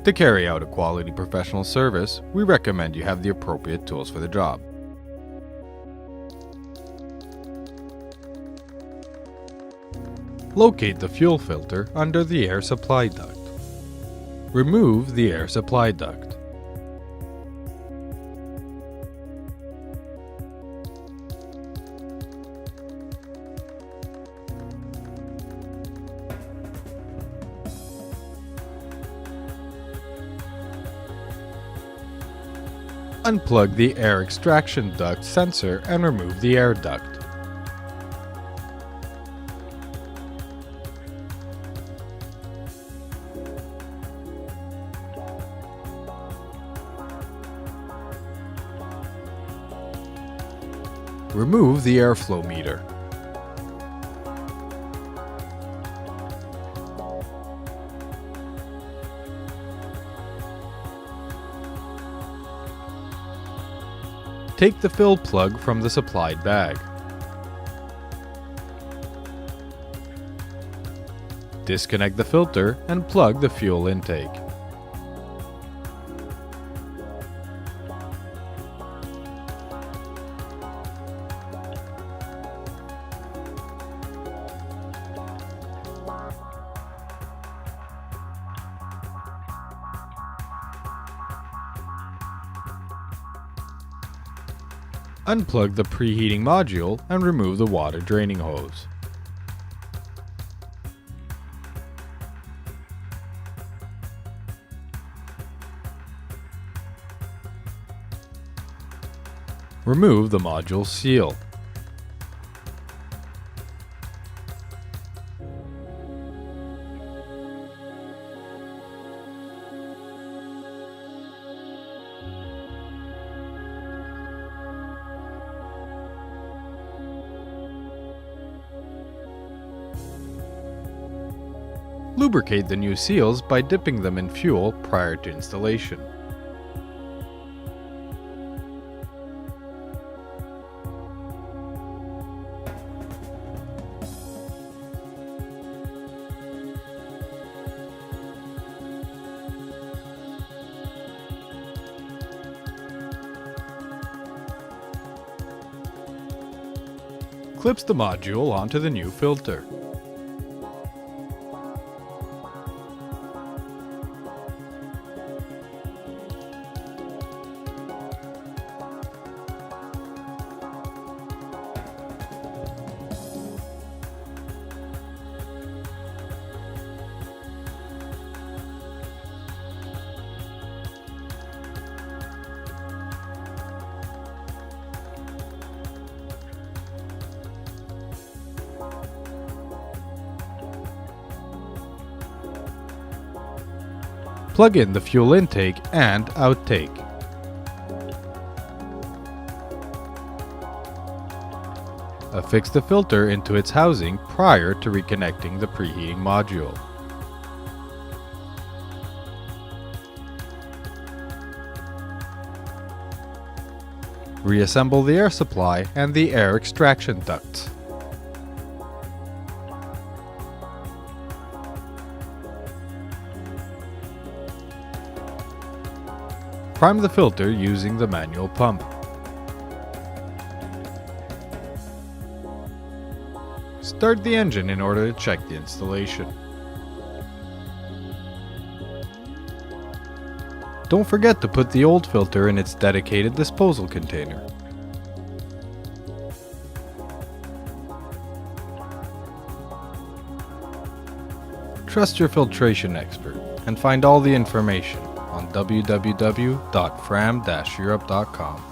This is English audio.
To carry out a quality professional service, we recommend you have the appropriate tools for the job. Locate the fuel filter under the air supply duct. Remove the air supply duct. Unplug the air extraction duct sensor and remove the air duct. Remove the airflow meter. Take the fill plug from the supplied bag. Disconnect the filter and plug the fuel intake. Unplug the preheating module and remove the water draining hose. Remove the module seal. Lubricate the new seals by dipping them in fuel prior to installation. Clips the module onto the new filter. Plug in the fuel intake and outtake. Affix the filter into its housing prior to reconnecting the preheating module. Reassemble the air supply and the air extraction ducts. Prime the filter using the manual pump. Start the engine in order to check the installation. Don't forget to put the old filter in its dedicated disposal container. Trust your filtration expert and find all the information on www.fram-europe.com.